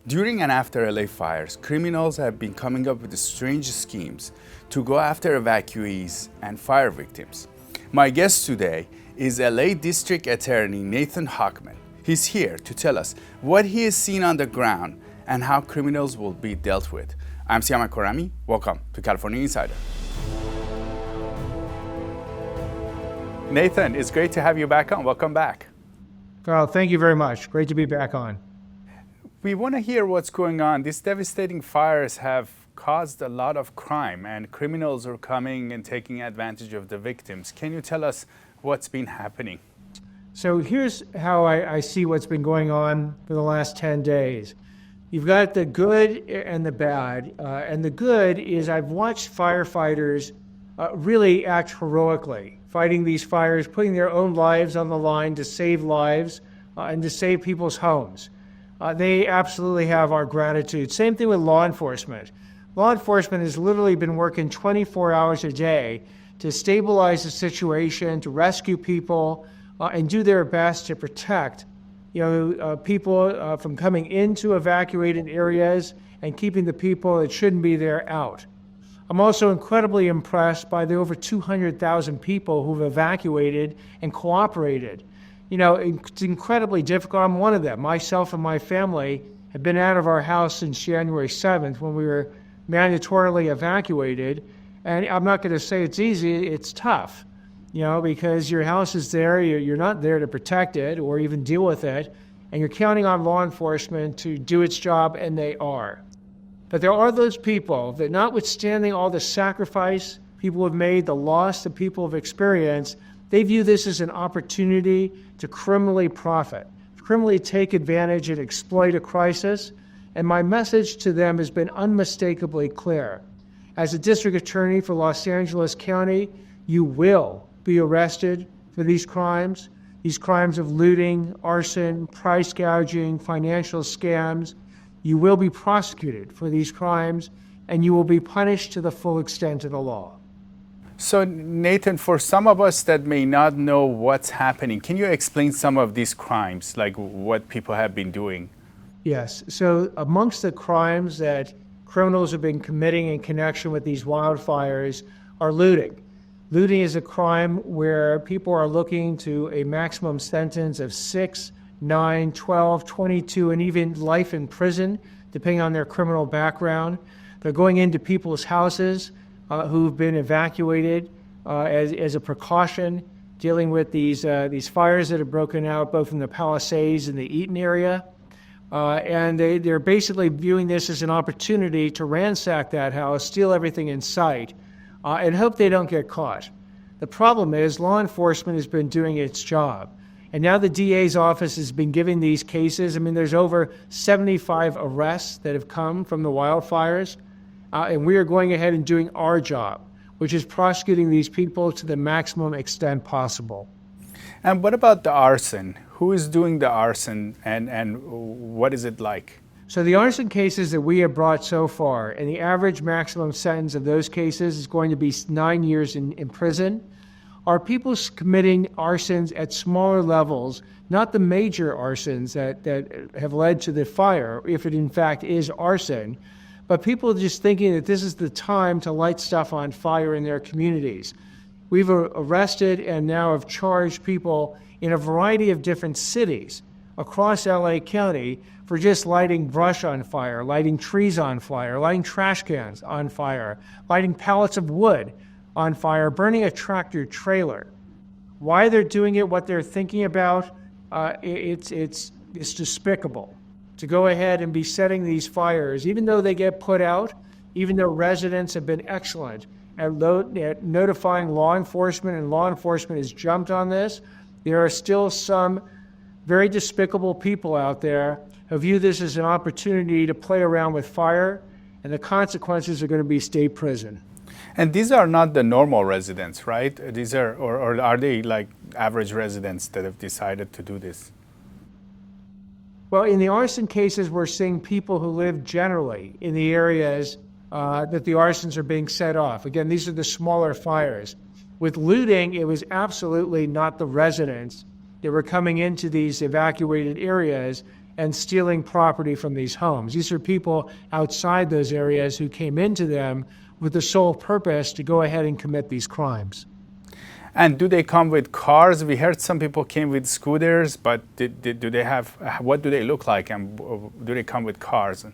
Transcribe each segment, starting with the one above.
During and after LA fires, criminals have been coming up with strange schemes to go after evacuees and fire victims. My guest today is LA District Attorney Nathan Hochman. He's here to tell us what he has seen on the ground and how criminals will be dealt with. I'm Siama Korami. Welcome to California Insider. Nathan, it's great to have you back on. Welcome back. Carl, thank you very much. Great to be back on. We want to hear what's going on. These devastating fires have caused a lot of crime, and criminals are coming and taking advantage of the victims. Can you tell us what's been happening? So here's how I see what's been going on for the last 10 days. You've got the good and the bad. And the good is I've watched firefighters really act heroically, fighting these fires, putting their own lives on the line to save lives and to save people's homes. They absolutely have our gratitude. Same thing with law enforcement. Law enforcement has literally been working 24 hours a day to stabilize the situation, to rescue people, and do their best to protect people from coming into evacuated areas and keeping the people that shouldn't be there out. I'm also incredibly impressed by the over 200,000 people who've evacuated and cooperated. You know, it's incredibly difficult. I'm one of them. Myself and my family have been out of our house since January 7th when we were mandatorily evacuated. And I'm not going to say it's easy. It's tough, because your house is there. You're not there to protect it or even deal with it. And you're counting on law enforcement to do its job, and they are. But there are those people that, notwithstanding all the sacrifice people have made, the loss that people have experienced, they view this as an opportunity to criminally profit, criminally take advantage and exploit a crisis. And my message to them has been unmistakably clear. As a district attorney for Los Angeles County, you will be arrested for these crimes of looting, arson, price gouging, financial scams. You will be prosecuted for these crimes, and you will be punished to the full extent of the law. So, Nathan, for some of us that may not know what's happening, can you explain some of these crimes, like what people have been doing? Yes. So amongst the crimes that criminals have been committing in connection with these wildfires are looting. Looting is a crime where people are looking to a maximum sentence of 6, 9, 12, 22, and even life in prison, depending on their criminal background. They're going into people's houses who've been evacuated as a precaution, dealing with these fires that have broken out both in the Palisades and the Eaton area. And they're basically viewing this as an opportunity to ransack that house, steal everything in sight, and hope they don't get caught. The problem is law enforcement has been doing its job. And now the DA's office has been giving these cases. I mean, there's over 75 arrests that have come from the wildfires. And we are going ahead and doing our job, which is prosecuting these people to the maximum extent possible. And what about the arson? Who is doing the arson, and what is it like? So the arson cases that we have brought so far, and the average maximum sentence of those cases is going to be 9 years in prison, are people committing arsons at smaller levels, not the major arsons that have led to the fire, if it in fact is arson, but people just thinking that this is the time to light stuff on fire in their communities. We've arrested and now have charged people in a variety of different cities across LA County for just lighting brush on fire, lighting trees on fire, lighting trash cans on fire, lighting pallets of wood on fire, burning a tractor trailer. Why they're doing it, what they're thinking about, it's despicable to go ahead and be setting these fires, even though they get put out, even though residents have been excellent at notifying law enforcement, and law enforcement has jumped on this. There are still some very despicable people out there who view this as an opportunity to play around with fire, and the consequences are going to be state prison. And these are not the normal residents, right? These are, or are they like average residents that have decided to do this? Well, in the arson cases, we're seeing people who live generally in the areas that the arsons are being set off. Again, these are the smaller fires. With looting, it was absolutely not the residents that were coming into these evacuated areas and stealing property from these homes. These are people outside those areas who came into them with the sole purpose to go ahead and commit these crimes. And do they come with cars? We heard some people came with scooters, but do they have, what do they look like, and do they come with cars?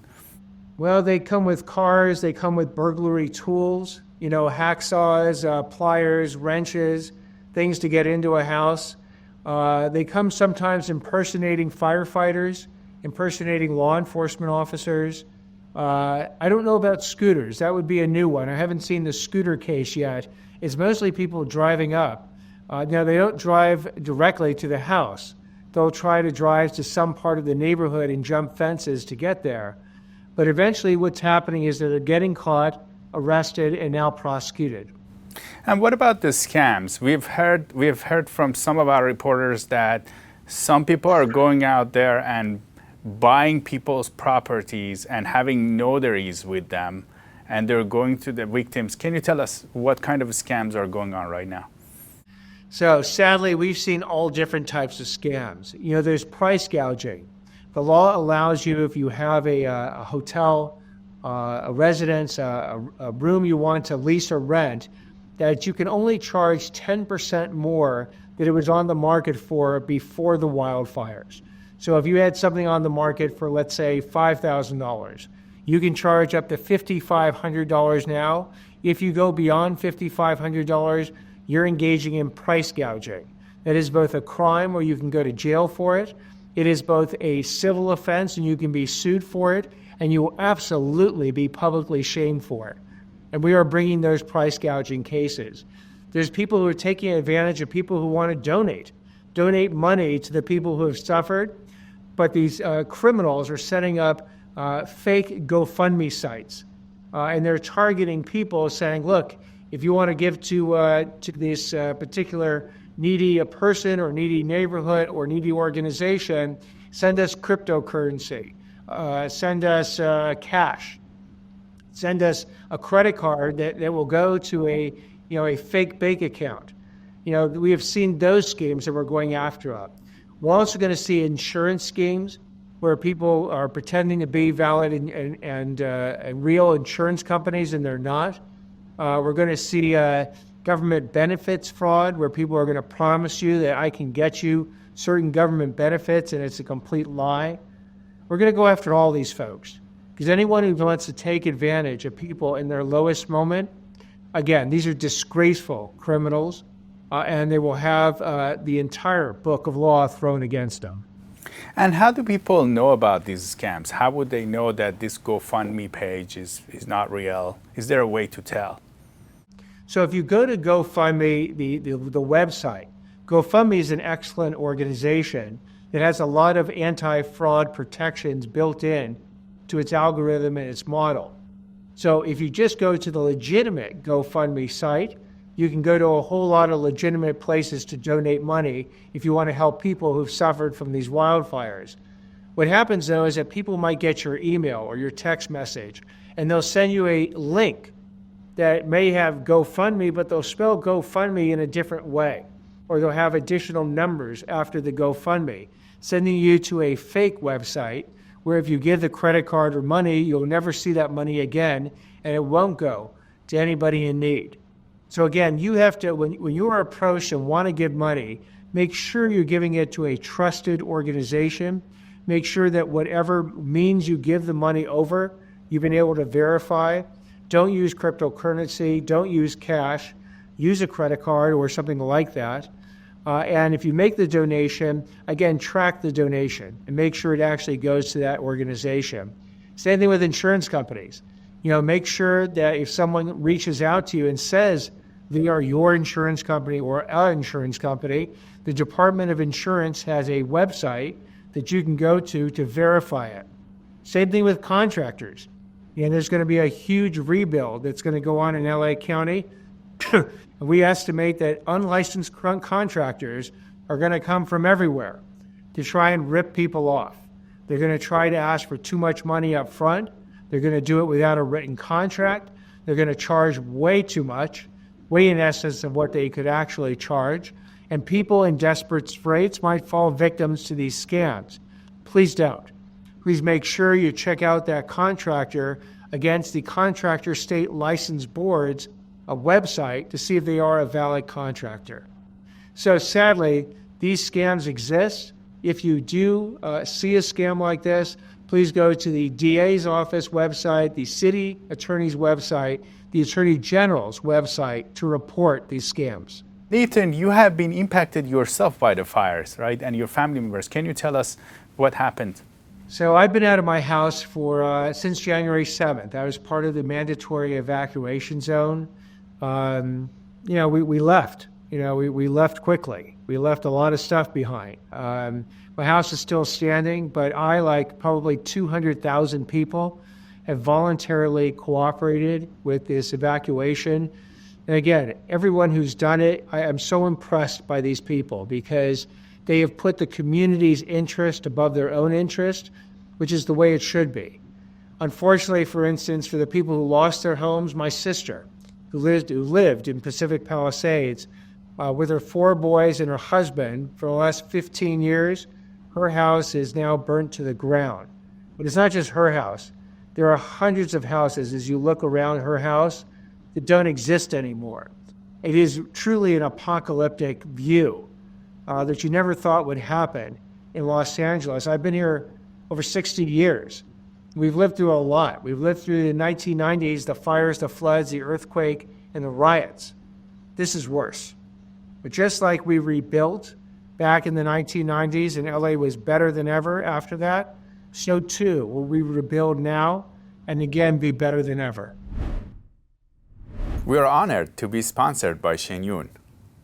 Well, they come with cars, they come with burglary tools, hacksaws, pliers, wrenches, things to get into a house. They come sometimes impersonating firefighters, impersonating law enforcement officers. I don't know about scooters. That would be a new one. I haven't seen the scooter case yet. It's mostly people driving up. Now, they don't drive directly to the house. They'll try to drive to some part of the neighborhood and jump fences to get there. But eventually what's happening is that they're getting caught, arrested, and now prosecuted. And what about the scams? We have heard from some of our reporters that some people are going out there and buying people's properties and having notaries with them, and they're going to the victims. Can you tell us what kind of scams are going on right now? So sadly, we've seen all different types of scams. There's price gouging. The law allows you, if you have a hotel, a residence, a room you want to lease or rent, that you can only charge 10% more than it was on the market for before the wildfires. So if you had something on the market for, let's say, $5,000, you can charge up to $5,500 now. If you go beyond $5,500, you're engaging in price gouging. That is both a crime where you can go to jail for it. It is both a civil offense and you can be sued for it, and you will absolutely be publicly shamed for it. And we are bringing those price gouging cases. There's people who are taking advantage of people who want to donate money to the people who have suffered. But these criminals are setting up fake GoFundMe sites. And they're targeting people saying, look, if you want to give to this particular needy person or needy neighborhood or needy organization, send us cryptocurrency, send us cash, send us a credit card that will go to a fake bank account. We have seen those schemes that we're going after. We're also going to see insurance schemes where people are pretending to be valid and real insurance companies, and they're not. We're going to see government benefits fraud, where people are going to promise you that I can get you certain government benefits, and it's a complete lie. We're going to go after all these folks, because anyone who wants to take advantage of people in their lowest moment, again, these are disgraceful criminals, and they will have the entire book of law thrown against them. And how do people know about these scams? How would they know that this GoFundMe page is not real? Is there a way to tell? So if you go to GoFundMe, the website, GoFundMe is an excellent organization that has a lot of anti-fraud protections built in to its algorithm and its model. So if you just go to the legitimate GoFundMe site, you can go to a whole lot of legitimate places to donate money if you want to help people who've suffered from these wildfires. What happens, though, is that people might get your email or your text message, and they'll send you a link that may have GoFundMe, but they'll spell GoFundMe in a different way, or they'll have additional numbers after the GoFundMe, sending you to a fake website where if you give the credit card or money, you'll never see that money again, and it won't go to anybody in need. So again, you have to, when you are approached and want to give money, make sure you're giving it to a trusted organization. Make sure that whatever means you give the money over, you've been able to verify. Don't use cryptocurrency. Don't use cash. Use a credit card or something like that. And if you make the donation, again, track the donation and make sure it actually goes to that organization. Same thing with insurance companies. Make sure that if someone reaches out to you and says they are your insurance company or our insurance company, the Department of Insurance has a website that you can go to verify it. Same thing with contractors. There's going to be a huge rebuild that's going to go on in LA County. We estimate that unlicensed contractors are going to come from everywhere to try and rip people off. They're going to try to ask for too much money up front. They're going to do it without a written contract. They're going to charge way too much, way in essence of what they could actually charge. And people in desperate straits might fall victims to these scams. Please don't. Please make sure you check out that contractor against the Contractor State License Board's website to see if they are a valid contractor. So sadly, these scams exist. If you do see a scam like this, please go to the DA's office website, the city attorney's website, the Attorney General's website to report these scams. Nathan, you have been impacted yourself by the fires, right? And your family members. Can you tell us what happened? So I've been out of my house since January 7th. I was part of the mandatory evacuation zone. We left. We left quickly. We left a lot of stuff behind. My house is still standing, but I, like probably 200,000 people, have voluntarily cooperated with this evacuation. And again, everyone who's done it, I am so impressed by these people because they have put the community's interest above their own interest, which is the way it should be. Unfortunately, for instance, for the people who lost their homes, my sister, who lived in Pacific Palisades with her 4 boys and her husband for the last 15 years, her house is now burnt to the ground. But it's not just her house. There are hundreds of houses as you look around her house that don't exist anymore. It is truly an apocalyptic view that you never thought would happen in Los Angeles. I've been here over 60 years. We've lived through a lot. We've lived through the 1990s, the fires, the floods, the earthquake, and the riots. This is worse. But just like we rebuilt back in the 1990s and LA was better than ever after that, so too will we rebuild now and again be better than ever. We are honored to be sponsored by Shenyun.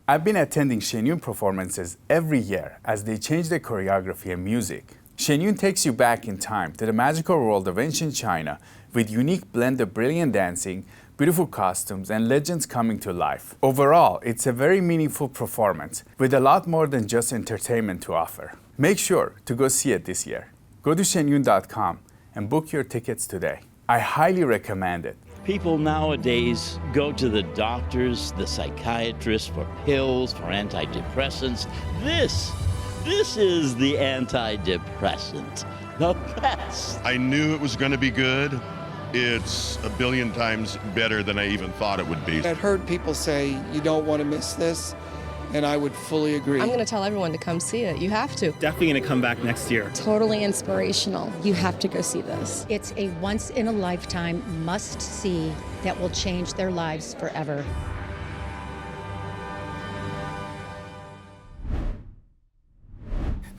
I've been attending Shenyun performances every year as they change the choreography and music. Shenyun takes you back in time to the magical world of ancient China with unique blend of brilliant dancing, beautiful costumes, and legends coming to life. Overall, it's a very meaningful performance with a lot more than just entertainment to offer. Make sure to go see it this year. Go to shenyun.com and book your tickets today. I highly recommend it. People nowadays go to the doctors, the psychiatrists for pills, for antidepressants. This is the antidepressant, the best. I knew it was going to be good. It's a billion times better than I even thought it would be. I've heard people say, you don't want to miss this, and I would fully agree. I'm going to tell everyone to come see it. You have to. Definitely going to come back next year. Totally inspirational. You have to go see this. It's a once-in-a-lifetime must-see that will change their lives forever.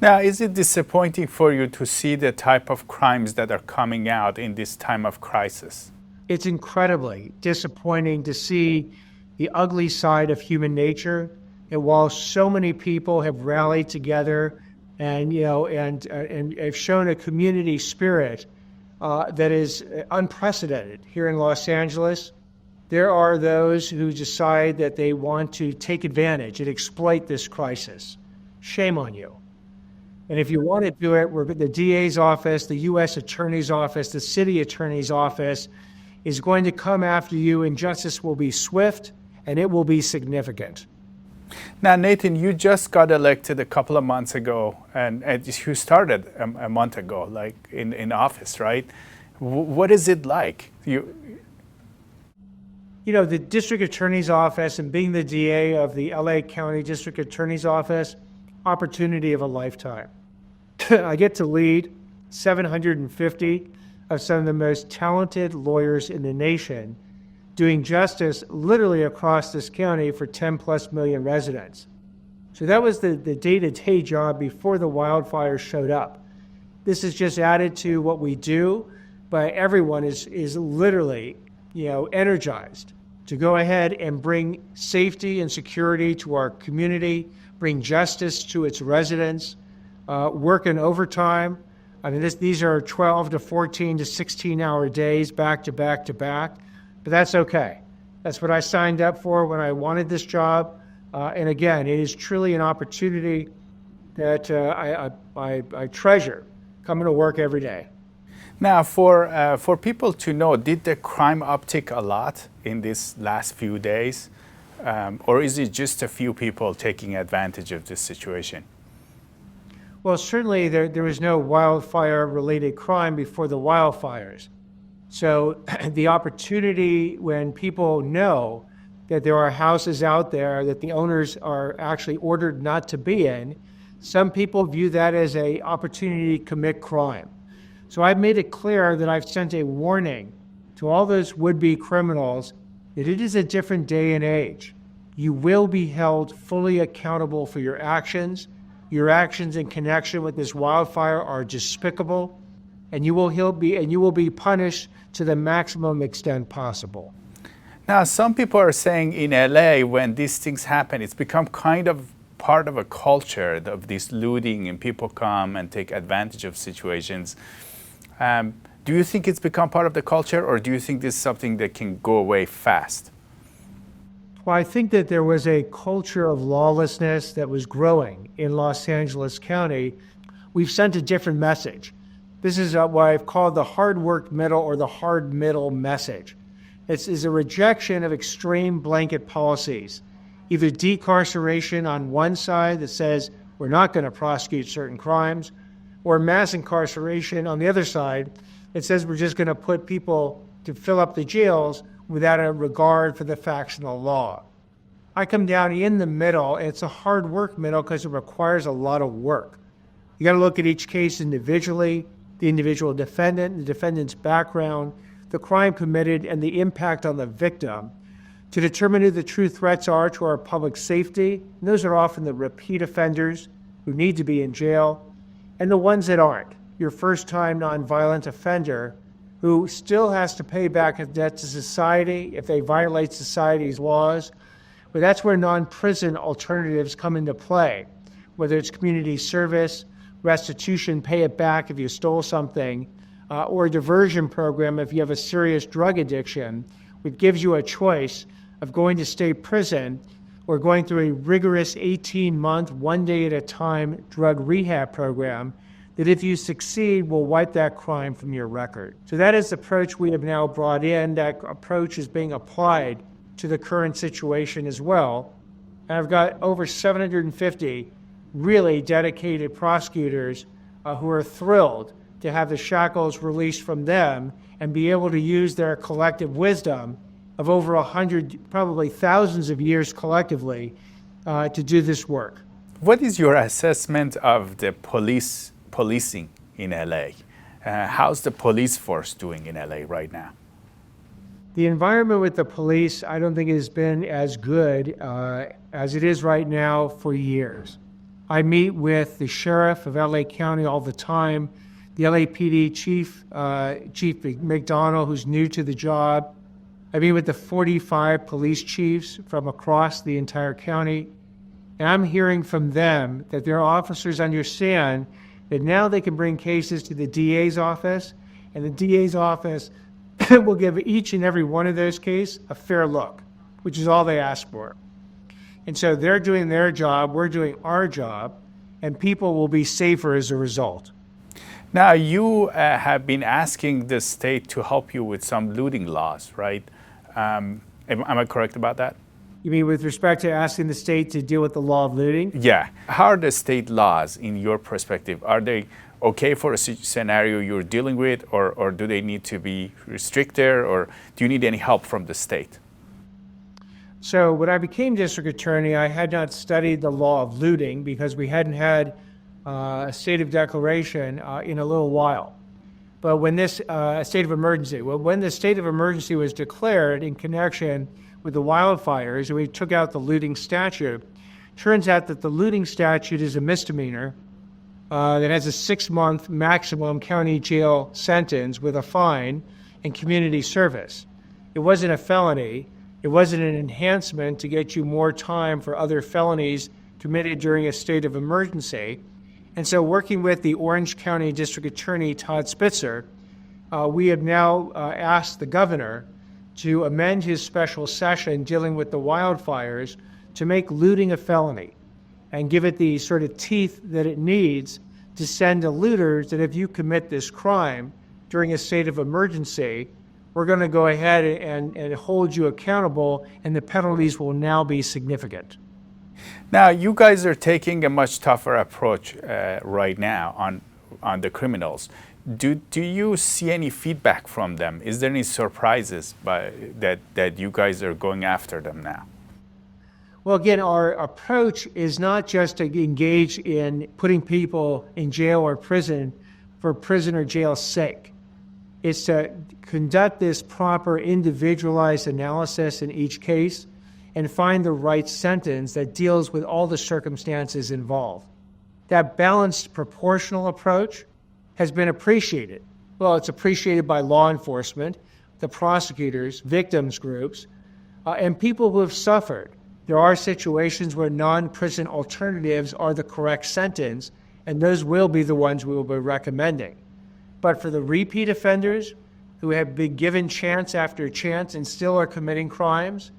Now, is it disappointing for you to see the type of crimes that are coming out in this time of crisis? It's incredibly disappointing to see the ugly side of human nature. And while so many people have rallied together and have shown a community spirit that is unprecedented here in Los Angeles, there are those who decide that they want to take advantage and exploit this crisis. Shame on you. And if you want to do it, the DA's office, the U.S. Attorney's office, the city attorney's office is going to come after you, and justice will be swift and it will be significant. Now, Nathan, you just got elected a couple of months ago, and you started a month ago, like in office, right? What is it like? The district attorney's office and being the DA of the LA County District Attorney's Office, opportunity of a lifetime. I get to lead 750 of some of the most talented lawyers in the nation doing justice literally across this county for 10 plus million residents. So that was the day-to-day job before the wildfires showed up. This is just added to what we do, but everyone is literally, energized to go ahead and bring safety and security to our community, bring justice to its residents, working overtime. I mean, these are 12 to 14 to 16-hour days back to back to back, but that's okay. That's what I signed up for when I wanted this job. And again, it is truly an opportunity that I treasure coming to work every day. Now, for people to know, did the crime uptick a lot in these last few days? Or is it just a few people taking advantage of this situation? Well, certainly there was no wildfire-related crime before the wildfires. So the opportunity when people know that there are houses out there that the owners are actually ordered not to be in, some people view that as an opportunity to commit crime. So I've made it clear that I've sent a warning to all those would-be criminals that it is a different day and age. You will be held fully accountable for your actions. Your actions in connection with this wildfire are despicable, and you will be punished to the maximum extent possible. Now, some people are saying in LA, when these things happen, it's become kind of part of a culture of this looting, and people come and take advantage of situations. Do you think it's become part of the culture, or do you think this is something that can go away fast? Well, I think that there was a culture of lawlessness that was growing in Los Angeles County. We've sent a different message. This is what I've called the hard work middle or the hard middle message. It's a rejection of extreme blanket policies, either decarceration on one side that says we're not going to prosecute certain crimes, or mass incarceration on the other side that says we're just going to put people to fill up the jails without a regard for the factional law. I come down in the middle, and it's a hard work middle because it requires a lot of work. You got to look at each case individually, the individual defendant, the defendant's background, the crime committed, and the impact on the victim to determine who the true threats are to our public safety. And those are often the repeat offenders who need to be in jail, and the ones that aren't, your first-time nonviolent offender who still has to pay back a debt to society if they violate society's laws. But that's where non-prison alternatives come into play, whether it's community service, restitution, pay it back if you stole something, or a diversion program if you have a serious drug addiction, which gives you a choice of going to state prison or going through a rigorous 18-month, one day at a time drug rehab program that if you succeed will wipe that crime from your record. So that is the approach we have now brought in. That approach is being applied to the current situation as well. And I've got over 750 really dedicated prosecutors who are thrilled to have the shackles released from them and be able to use their collective wisdom of over 100, probably thousands of years collectively to do this work. What is your assessment of the policing in LA? How's the police force doing in LA right now? The environment with the police, I don't think has been as good as it is right now for years. I meet with the sheriff of LA County all the time, the LAPD chief, Chief McDonald, who's new to the job. I meet with the 45 police chiefs from across the entire county, and I'm hearing from them that their officers understand that now they can bring cases to the DA's office, and the DA's office will give each and every one of those cases a fair look, which is all they ask for. And so they're doing their job, we're doing our job, and people will be safer as a result. Now, you have been asking the state to help you with some looting laws, right? Am I correct about that? You mean with respect to asking the state to deal with the law of looting? Yeah. How are the state laws, in your perspective? Are they okay for a scenario you're dealing with, or do they need to be restricted, or do you need any help from the state? So when I became district attorney, I had not studied the law of looting because we hadn't had a state of declaration in a little while. But when this state of emergency, when the state of emergency was declared in connection with the wildfires, and we took out the looting statute, turns out that the looting statute is a misdemeanor that has a 6-month maximum county jail sentence with a fine and community service. It wasn't a felony. It wasn't an enhancement to get you more time for other felonies committed during a state of emergency. And so working with the Orange County District Attorney, Todd Spitzer, we have now asked the governor to amend his special session dealing with the wildfires to make looting a felony and give it the sort of teeth that it needs to send to looters that if you commit this crime during a state of emergency, we're going to go ahead and hold you accountable, and the penalties will now be significant. Now, you guys are taking a much tougher approach right now on the criminals. Do you see any feedback from them? Is there any surprises that you guys are going after them now? Well, again, our approach is not just to engage in putting people in jail or prison for prison or jail's sake. It's to conduct this proper individualized analysis in each case and find the right sentence that deals with all the circumstances involved. That balanced, proportional approach has been appreciated. Well, it's appreciated by law enforcement, the prosecutors, victims groups, and people who have suffered. There are situations where non-prison alternatives are the correct sentence, and those will be the ones we will be recommending. But for the repeat offenders who have been given chance after chance and still are committing crimes,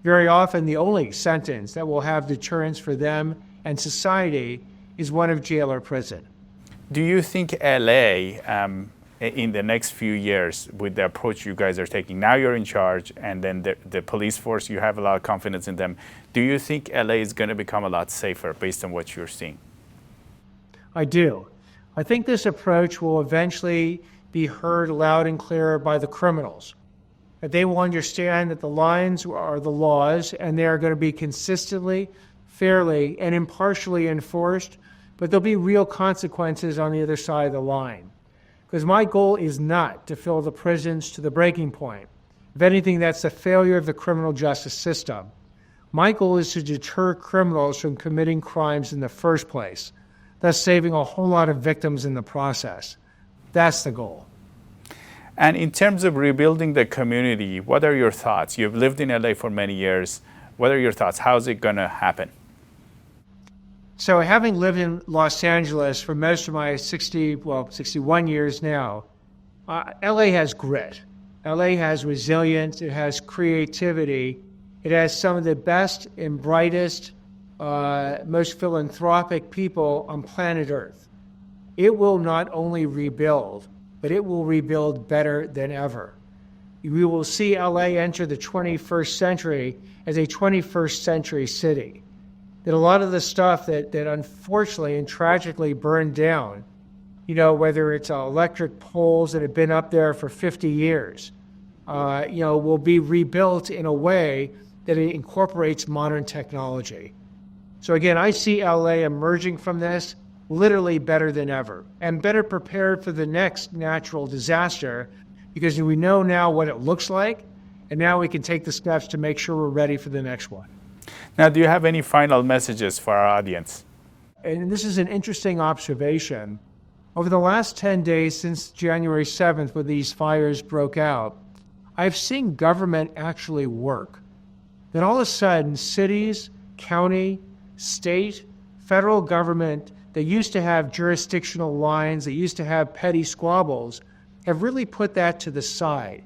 very often the only sentence that will have deterrence for them and society is one of jail or prison. Do you think LA, in the next few years, with the approach you guys are taking, now you're in charge, and then the police force, you have a lot of confidence in them, do you think LA is going to become a lot safer based on what you're seeing? I do. I think this approach will eventually be heard loud and clear by the criminals. That they will understand that the lines are the laws, and they are going to be consistently, fairly, and impartially enforced, but there'll be real consequences on the other side of the line. Because my goal is not to fill the prisons to the breaking point. If anything, that's a failure of the criminal justice system. My goal is to deter criminals from committing crimes in the first place, thus saving a whole lot of victims in the process. That's the goal. And in terms of rebuilding the community, what are your thoughts? You've lived in LA for many years. What are your thoughts? How's it going to happen? So having lived in Los Angeles for most of my 61 years now, LA has grit. LA has resilience. It has creativity. It has some of the best and brightest, most philanthropic people on planet Earth. It will not only rebuild, but it will rebuild better than ever. We will see LA enter the 21st century as a 21st century city. That a lot of the stuff that unfortunately and tragically burned down, whether it's electric poles that have been up there for 50 years, will be rebuilt in a way that it incorporates modern technology. So again, I see LA emerging from this literally better than ever and better prepared for the next natural disaster because we know now what it looks like, and now we can take the steps to make sure we're ready for the next one. Now, do you have any final messages for our audience? And this is an interesting observation. Over the last 10 days since January 7th, when these fires broke out, I've seen government actually work. That all of a sudden, cities, county, state, federal government that used to have jurisdictional lines, that used to have petty squabbles, have really put that to the side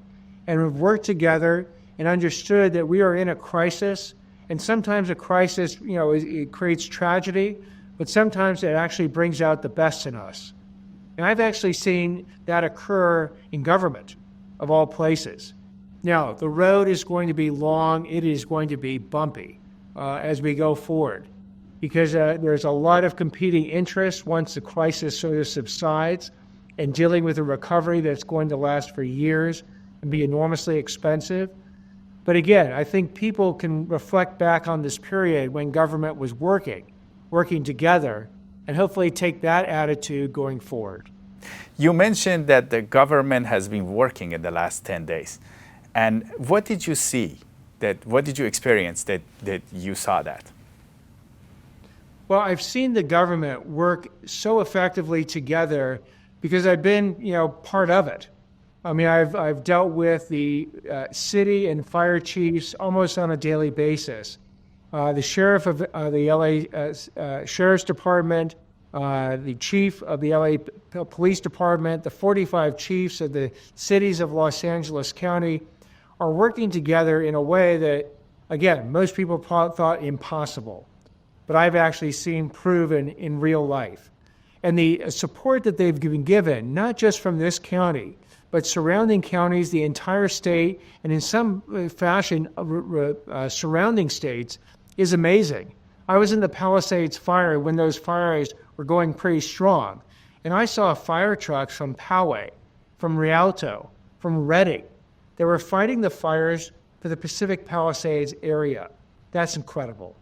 and have worked together and understood that we are in a crisis. And sometimes a crisis, it creates tragedy, but sometimes it actually brings out the best in us. And I've actually seen that occur in government, of all places. Now, the road is going to be long. It is going to be bumpy as we go forward because there's a lot of competing interests once the crisis sort of subsides and dealing with a recovery that's going to last for years and be enormously expensive. But again, I think people can reflect back on this period when government was working together, and hopefully take that attitude going forward. You mentioned that the government has been working in the last 10 days. And what did you see? What did you experience that you saw that? Well, I've seen the government work so effectively together because I've been, part of it. I mean, I've dealt with the city and fire chiefs almost on a daily basis. The sheriff of the LA Sheriff's Department, the chief of the LA Police Department, the 45 chiefs of the cities of Los Angeles County are working together in a way that, again, most people thought impossible. But I've actually seen proven in real life. And the support that they've been given, not just from this county, but surrounding counties, the entire state, and in some fashion surrounding states, is amazing. I was in the Palisades fire when those fires were going pretty strong. And I saw fire trucks from Poway, from Rialto, from Redding. They were fighting the fires for the Pacific Palisades area. That's incredible.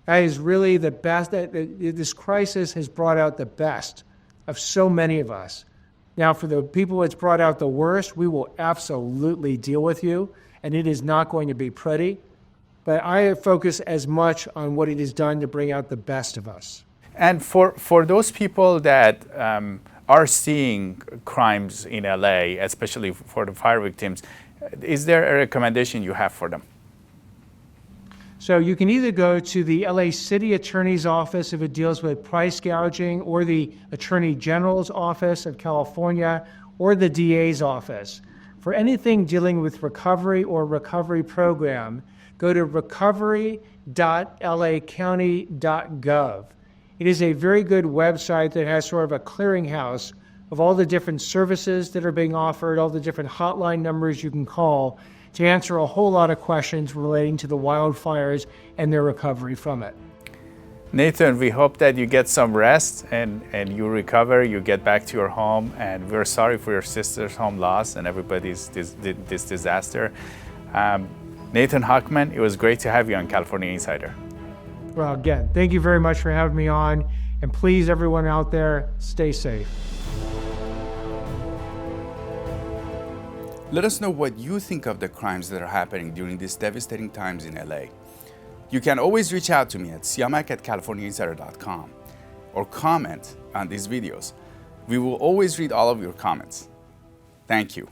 That is really the best. This crisis has brought out the best of so many of us. Now, for the people it's brought out the worst, we will absolutely deal with you, and it is not going to be pretty. But I focus as much on what it has done to bring out the best of us. And for those people that are seeing crimes in LA, especially for the fire victims, is there a recommendation you have for them? So you can either go to the LA City Attorney's Office if it deals with price gouging, or the Attorney General's Office of California, or the DA's office. For anything dealing with recovery or recovery program, go to recovery.lacounty.gov. It is a very good website that has sort of a clearinghouse of all the different services that are being offered, all the different hotline numbers you can call to answer a whole lot of questions relating to the wildfires and their recovery from it. Nathan, we hope that you get some rest and you recover, you get back to your home, and we're sorry for your sister's home loss and everybody's this disaster. Nathan Hochman, it was great to have you on California Insider. Well, again, thank you very much for having me on, and please, everyone out there, stay safe. Let us know what you think of the crimes that are happening during these devastating times in LA. You can always reach out to me at siamak@californiainsider.com or comment on these videos. We will always read all of your comments. Thank you.